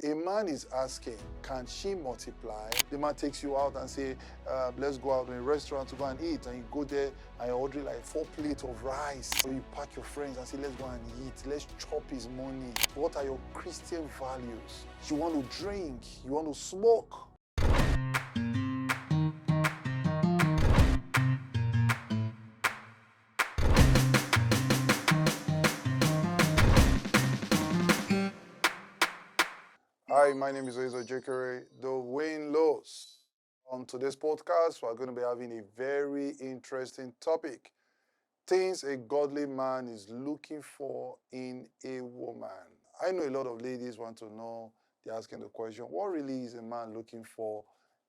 A man is asking, can she multiply? The man takes you out and say, let's go out in a restaurant to go and eat. And you go there and you order like 4 plates of rice. So you pack your friends and say, let's go and eat. Let's chop his money. What are your Christian values? You want to drink. You want to smoke. Hi, my name is Oyezo Jekere, the Winlos. On today's podcast, we're going to be having a very interesting topic. Things a godly man is looking for in a woman. I know a lot of ladies want to know, they're asking the question, what really is a man looking for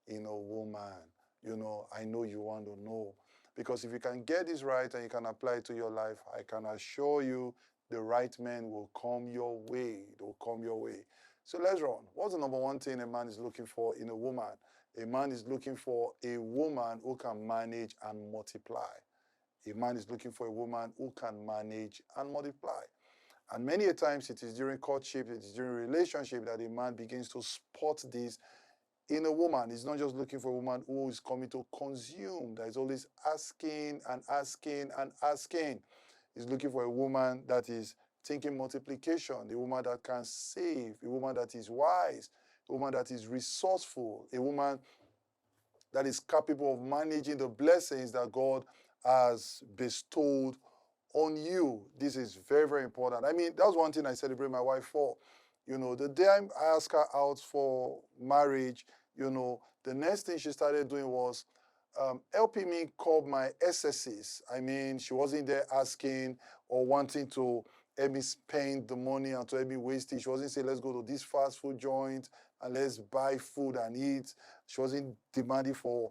in a woman? You know, I know you want to know. Because if you can get this right and you can apply it to your life, I can assure you the right men will come your way. They will come your way. So let's run. What's the number one thing a man is looking for in a woman? A man is looking for a woman who can manage and multiply. A man is looking for a woman who can manage and multiply. And many a times it is during courtship, it is during relationship that a man begins to spot this in a woman. He's not just looking for a woman who is coming to consume, that is always asking and asking and asking. He's looking for a woman that is thinking multiplication, a woman that can save, a woman that is wise, a woman that is resourceful, a woman that is capable of managing the blessings that God has bestowed on you. This is very, very important. I mean, that's one thing I celebrate my wife for. You know, the day I asked her out for marriage, you know, the next thing she started doing was helping me curb my excesses. I mean, she wasn't there asking or wanting to help me spend the money and to help me waste it. She wasn't saying, let's go to this fast food joint and let's buy food and eat. She wasn't demanding for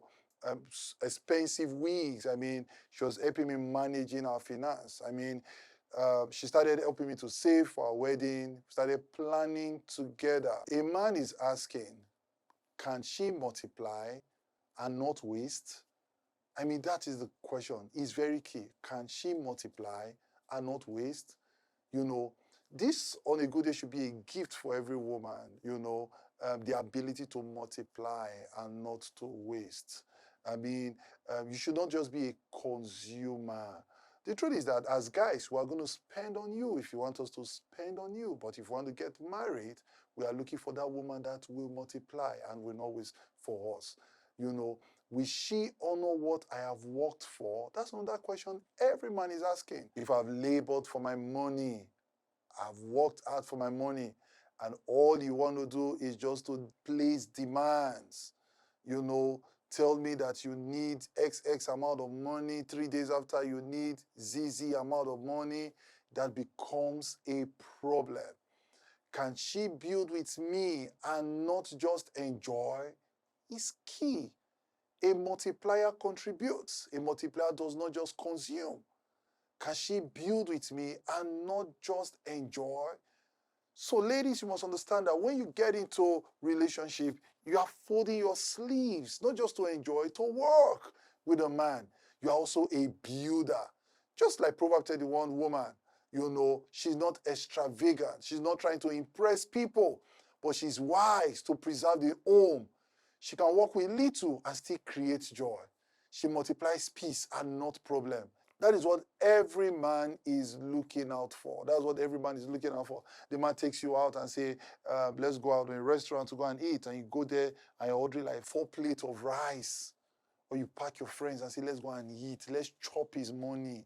expensive wigs. I mean, she was helping me managing our finance. I mean, she started helping me to save for our wedding, started planning together. A man is asking, can she multiply and not waste? I mean, that is the question. It's very key. Can she multiply and not waste? You know, this on a good day should be a gift for every woman, you know, the ability to multiply and not to waste. I mean, you should not just be a consumer. The truth is that as guys, we are going to spend on you if you want us to spend on you. But if you want to get married, we are looking for that woman that will multiply and will not waste for us. You know, will she honor what I have worked for? That's another question every man is asking. If I've labored for my money, I've worked hard for my money, and all you want to do is just to place demands, you know, tell me that you need XX amount of money, 3 days after you need ZZ amount of money, that becomes a problem. Can she build with me and not just enjoy? Is key. A multiplier contributes. A multiplier does not just consume. Can she build with me and not just enjoy? So ladies, you must understand that when you get into relationship, you are folding your sleeves, not just to enjoy, to work with a man. You are also a builder. Just like Proverbs 31 woman, you know, she's not extravagant. She's not trying to impress people, but she's wise to preserve the home. She can work with little and still create joy. She multiplies peace and not problem. That is what every man is looking out for. That's what every man is looking out for. The man takes you out and say, let's go out in a restaurant to go and eat. And you go there and you order like 4 plates of rice. Or you pack your friends and say, let's go and eat. Let's chop his money.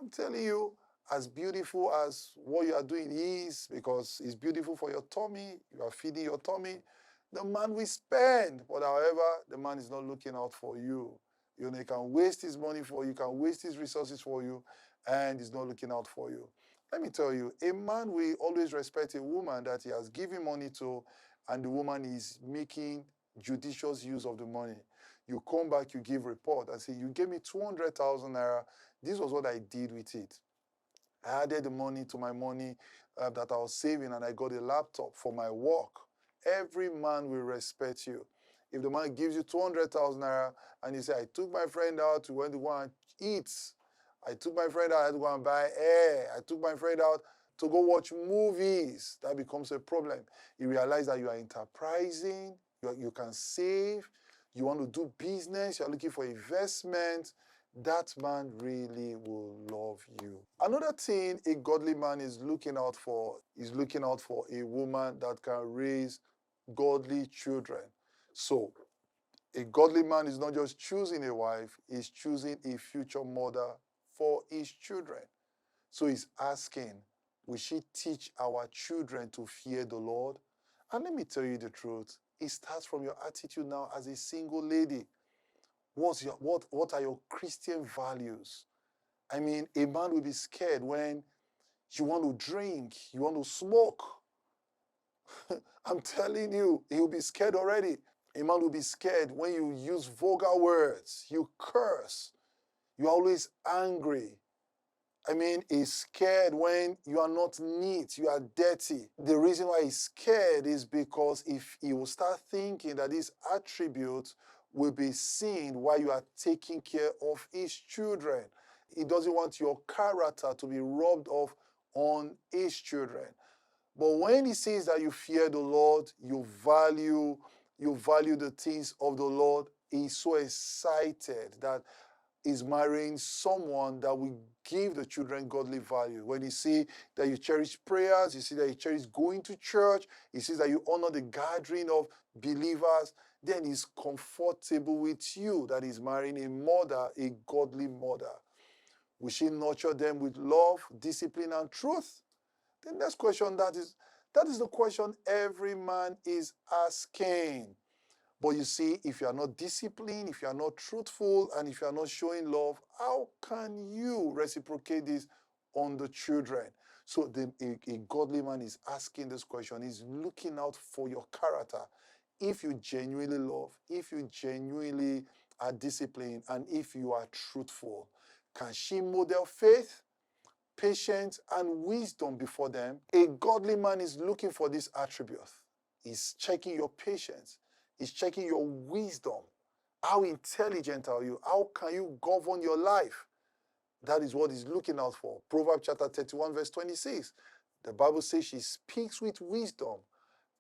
I'm telling you, as beautiful as what you are doing is, because it's beautiful for your tummy, you are feeding your tummy, the man will spend. But however, the man is not looking out for you. You know, he can waste his money for you, can waste his resources for you, and he's not looking out for you. Let me tell you, a man will always respect a woman that he has given money to, and the woman is making judicious use of the money. You come back, you give report and say, you gave me 200,000 naira. This was what I did with it. I added the money to my money that I was saving, and I got a laptop for my work. Every man will respect you. If the man gives you 200,000 naira and you say, I took my friend out, we went to go and eat. I took my friend out, I had to go and buy air. I took my friend out. to go watch movies. That becomes a problem. You realize that you are enterprising, you can save, you want to do business, you're looking for investment. That man really will love you. Another thing a godly man is looking out for a woman that can raise godly children. So, a godly man is not just choosing a wife, he's choosing a future mother for his children. So he's asking, will she teach our children to fear the Lord? And let me tell you the truth. It starts from your attitude now as a single lady. What are your Christian values? I mean, a man will be scared when you want to drink, you want to smoke. I'm telling you, he'll be scared already. A man will be scared when you use vulgar words, you curse, you're always angry. I mean, he's scared when you are not neat, you are dirty. The reason why he's scared is because if he will start thinking that these attributes will be seen while you are taking care of his children. He doesn't want your character to be rubbed off on his children. But when he sees that you fear the Lord, you value the things of the Lord, he's so excited that he's marrying someone that will give the children godly value. When you see that you cherish prayers, you see that you cherish going to church, he sees that you honor the gathering of believers, then he's comfortable with you that he's marrying a mother, a godly mother. Will she nurture them with love, discipline, and truth? The next question, that is the question every man is asking. But you see, if you are not disciplined, if you are not truthful, and if you are not showing love, how can you reciprocate this on the children? So a godly man is asking this question. He's looking out for your character. If you genuinely love, if you genuinely are disciplined, and if you are truthful, can she model faith, patience, and wisdom before them? A godly man is looking for this attribute. He's checking your patience. He's checking your wisdom. How intelligent are you? How can you govern your life? That is what he's looking out for. Proverbs chapter 31, verse 26. The Bible says she speaks with wisdom,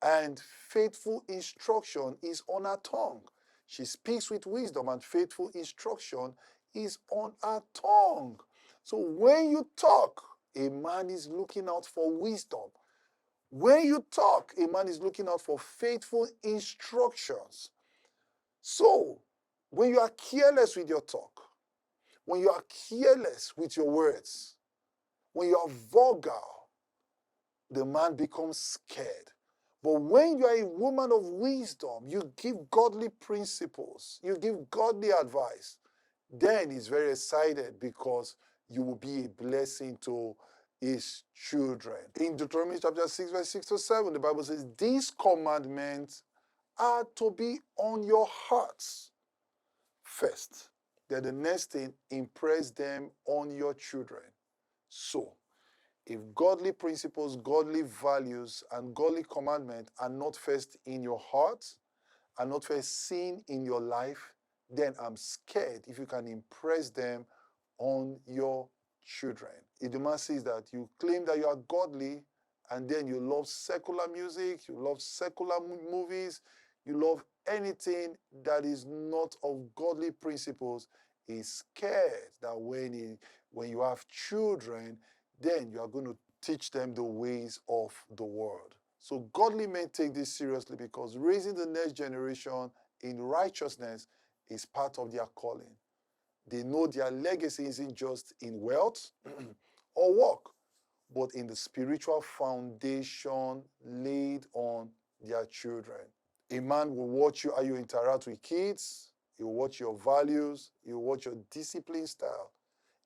and faithful instruction is on her tongue. She speaks with wisdom, and faithful instruction is on her tongue. So when you talk, a man is looking out for wisdom. When you talk, a man is looking out for faithful instructions. So, when you are careless with your talk, when you are careless with your words, when you are vulgar, the man becomes scared. But when you are a woman of wisdom, you give godly principles, you give godly advice, then he's very excited because you will be a blessing to his children. In Deuteronomy chapter 6, verse 6 to 7, the Bible says, these commandments are to be on your hearts first. Then the next thing, impress them on your children. So, if godly principles, godly values, and godly commandments are not first in your heart, are not first seen in your life, then I'm scared if you can impress them on your children. If the man says that you claim that you are godly, and then you love secular music, you love secular movies, you love anything that is not of godly principles, he's scared that when you have children, then you are going to teach them the ways of the world. So godly men take this seriously because raising the next generation in righteousness is part of their calling. They know their legacy isn't just in wealth or work, but in the spiritual foundation laid on their children. A man will watch you how you interact with kids. He will watch your values. He will watch your discipline style.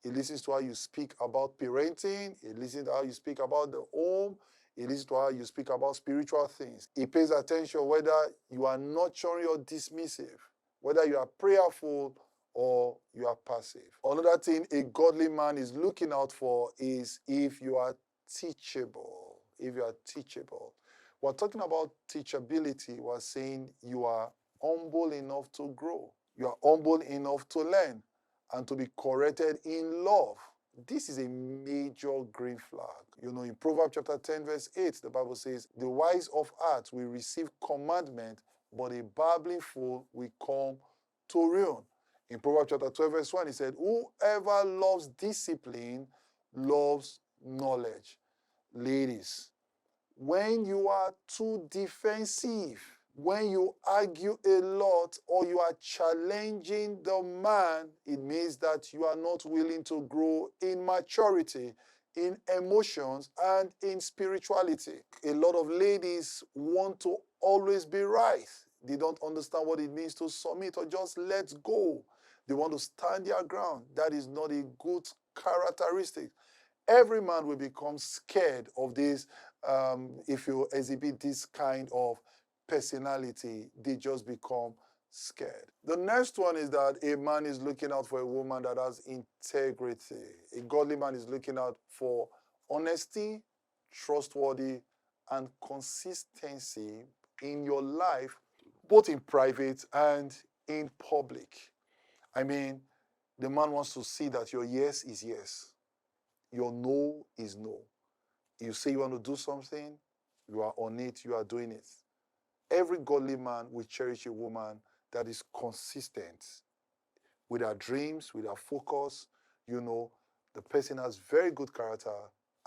He listens to how you speak about parenting. He listens to how you speak about the home. He listens to how you speak about spiritual things. He pays attention whether you are nurturing or dismissive, whether you are prayerful or you are passive. Another thing a godly man is looking out for is if you are teachable. If you are teachable. We're talking about teachability. We're saying you are humble enough to grow. You are humble enough to learn and to be corrected in love. This is a major green flag. In Proverbs chapter 10, verse 8, the Bible says, the wise of heart will receive commandment, but a babbling fool will come to ruin. In Proverbs chapter 12, verse 1, it said, whoever loves discipline loves knowledge. Ladies, when you are too defensive, when you argue a lot or you are challenging the man, it means that you are not willing to grow in maturity, in emotions, and in spirituality. A lot of ladies want to always be right. They don't understand what it means to submit or just let go. They want to stand their ground. That is not a good characteristic. Every man will become scared of this if you exhibit this kind of personality. They just become scared. The next one is that a man is looking out for a woman that has integrity. A godly man is looking out for honesty, trustworthy, and consistency in your life, both in private and in public. I mean, the man wants to see that your yes is yes, your no is no. You say you want to do something, you are on it, you are doing it. Every godly man will cherish a woman that is consistent with her dreams, with her focus. The person has very good character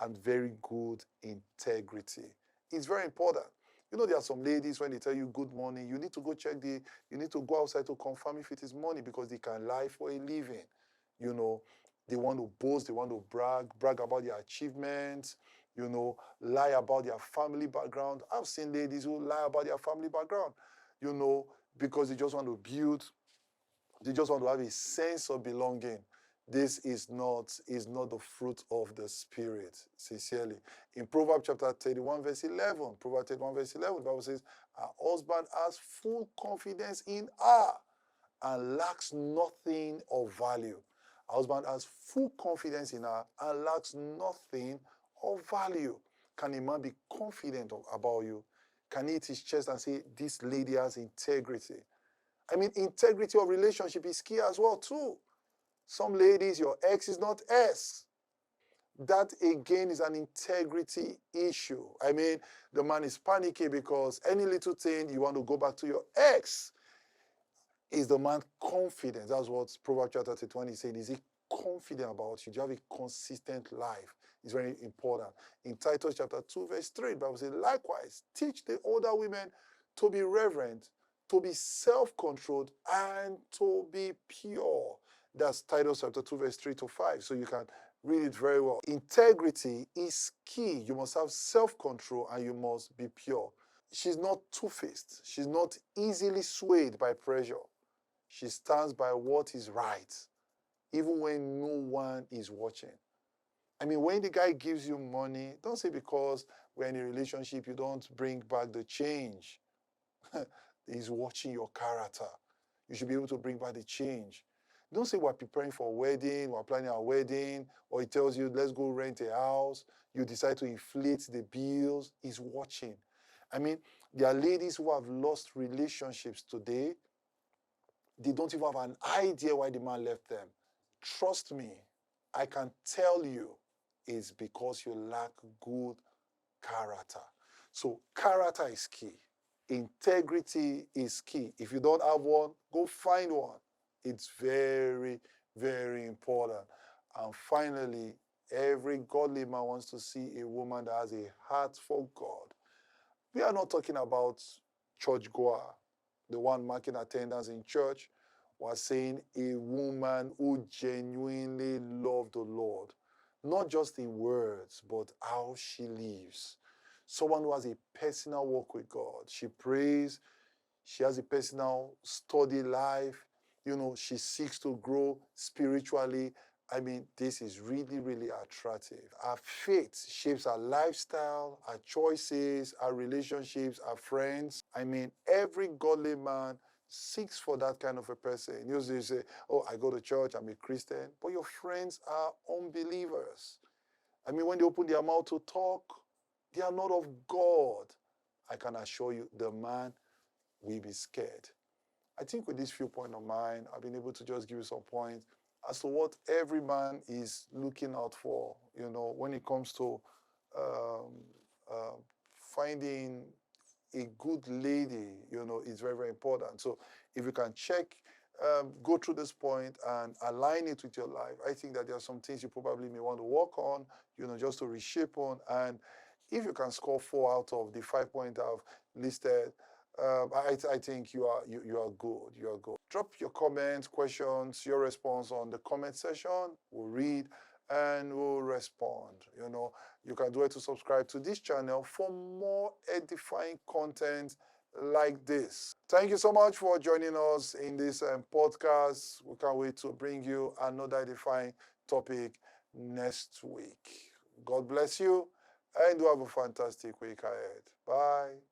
and very good integrity. It's very important. There are some ladies, when they tell you good morning, you need to go you need to go outside to confirm if it is money, because they can lie for a living. They want to boast, they want to brag about their achievements, lie about their family background. I've seen ladies who lie about their family background, because they just want to have a sense of belonging. This is not the fruit of the Spirit, sincerely. In Proverbs chapter 31, verse 11, the Bible says, her husband has full confidence in her and lacks nothing of value. Her husband has full confidence in her and lacks nothing of value. Can a man be confident about you? Can he hit his chest and say, this lady has integrity? I mean, integrity of relationship is key as well, too. Some ladies, your ex is not S. That, again, is an integrity issue. I mean, the man is panicking because any little thing you want to go back to your ex. Is the man confident? That's what Proverbs chapter 20 is saying. Is he confident about you? Do you have a consistent life? It's very important. In Titus chapter 2, verse 3, the Bible says, likewise, teach the older women to be reverent, to be self-controlled, and to be pure. That's Titus chapter 2, verse 3 to 5. So you can read it very well. Integrity is key. You must have self-control and you must be pure. She's not two-faced. She's not easily swayed by pressure. She stands by what is right, even when no one is watching. I mean, when the guy gives you money, don't say because we're in a relationship, you don't bring back the change. He's watching your character. You should be able to bring back the change. Don't say we're preparing for a wedding, we're planning our wedding, or he tells you, let's go rent a house. You decide to inflate the bills. He's watching. I mean, there are ladies who have lost relationships today. They don't even have an idea why the man left them. Trust me, I can tell you it's because you lack good character. So character is key. Integrity is key. If you don't have one, go find one. It's very, very important. And finally, every godly man wants to see a woman that has a heart for God. We are not talking about churchgoer, the one marking attendance in church. We're saying a woman who genuinely loved the Lord, not just in words, but how she lives. Someone who has a personal walk with God. She prays, she has a personal study life. She seeks to grow spiritually. I mean, this is really, really attractive. Our faith shapes our lifestyle, our choices, our relationships, our friends. I mean, every godly man seeks for that kind of a person. Usually you say, oh, I go to church, I'm a Christian, but your friends are unbelievers. I mean, when they open their mouth to talk, they are not of God. I can assure you, the man will be scared. I think with this few points of mine, I've been able to just give you some points as to what every man is looking out for, when it comes to um, uh, finding a good lady, is very, very important. So if you can go through this point and align it with your life, I think that there are some things you probably may want to work on, just to reshape on. And if you can score 4 out of the 5 points I've listed, I think you are good. You are good. Drop your comments, questions, your response on the comment section. We'll read and we'll respond. You can do it to subscribe to this channel for more edifying content like this. Thank you so much for joining us in this podcast. We can't wait to bring you another edifying topic next week. God bless you and do have a fantastic week ahead. Bye.